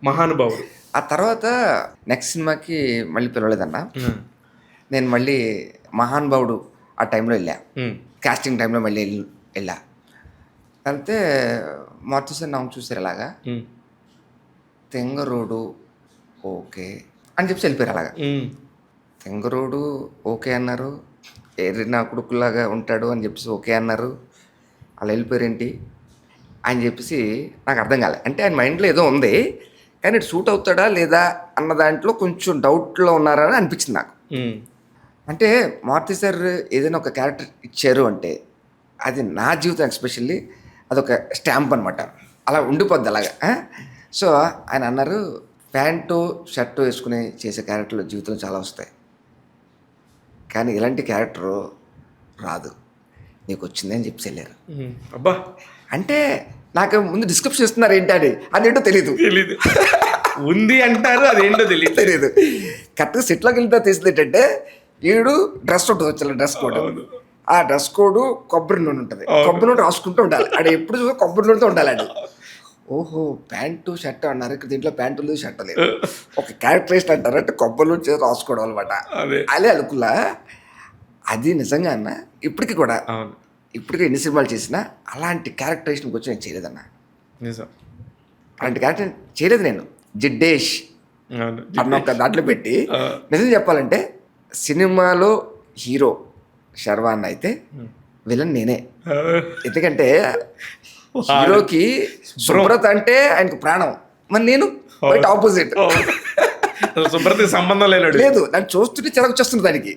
మహానుభావుడు. ఆ తర్వాత నెక్స్ట్ సినిమాకి మళ్ళీ పిలవలేదన్న. నేను మళ్ళీ మహానుభావుడు ఆ టైంలో వెళ్ళా, కాస్టింగ్ టైంలో మళ్ళీ వెళ్ళా. అంతే మారుతి సార్ నాకు చూసారు అలాగా, తెంగరోడు ఓకే అని చెప్పి వెళ్ళిపోయారు. అలాగా తెంగరోడు ఓకే అన్నారు, నా కొడుకులాగా ఉంటాడు అని చెప్పేసి ఓకే అన్నారు. అలా వెళ్ళిపోయారేంటి అని చెప్పేసి నాకు అర్థం కాలే. అంటే ఆయన మైండ్లో ఏదో ఉంది, కానీ ఇటు సూట్ అవుతాడా లేదా అన్న దాంట్లో కొంచెం డౌట్లో ఉన్నారని అనిపించింది నాకు. అంటే మారుతి సార్ ఏదైనా ఒక క్యారెక్టర్ ఇచ్చారు అంటే అది నా జీవితం ఎస్పెషల్లీ అదొక స్టాంప్ అనమాట, అలా ఉండిపోద్ది అలాగా. సో ఆయన అన్నారు, ప్యాంటు షర్టు వేసుకుని చేసే క్యారెక్టర్లు జీవితంలో చాలా వస్తాయి, కానీ ఇలాంటి క్యారెక్టరు రాదు, నీకు వచ్చింది అని చెప్పి వెళ్ళారు. అబ్బా, అంటే నాకు ముందు డిస్క్రిప్షన్ ఇస్తున్నారు ఏంటి అని, అదేంటో తెలీదు. ఉంది అంటారు, అదేంటో తెలియదు. కరెక్ట్గా సెట్లోకి వెళ్తే తెలిసింది ఏంటంటే, వీడు డ్రెస్ ఉంటుంది, వచ్చి డ్రెస్ కోడ్, ఆ డ్రెస్ కోడ్ కొబ్బరి నూనె ఉంటుంది, కొబ్బరి నూనె రాసుకుంటూ ఉండాలి. ఆడ ఎప్పుడు చూసా కొబ్బరి నూనెతో ఉండాలి ఆడు. ఓహో ప్యాంటు షర్ట్ అన్నారు, ఇక్కడ దీంట్లో ప్యాంటు లేదు షర్ట్ లేదు, ఒక క్యారెక్టరైస్ట్ అంటారు అంటే కొబ్బరి నూనె చేసి రాసుకోవడం అనమాట. అదే అనుకున్నా. అది నిజంగా అన్న ఇప్పటికి కూడా, ఇప్పటికీ ఎన్ని సినిమాలు చేసినా అలాంటి క్యారెక్టరైజేషన్కి వచ్చి నేను చేయలేదన్న. అలాంటి క్యారెక్టర్ చేయలేదు నేను. జిడ్డేష్ అన్న ఒక దాంట్లో పెట్టి నిజం చెప్పాలంటే, సినిమాలో హీరో శర్వాన్ అయితే విలన్ నేనే. ఎందుకంటే హీరోకి శుభ్రత అంటే ఆయనకు ప్రాణం, మరి నేను బయట ఆపోజిట్. శుభ్రతకి సంబంధం లేదు, నాకు చూస్తుంటే చిరకు వచ్చేస్తుంది దానికి.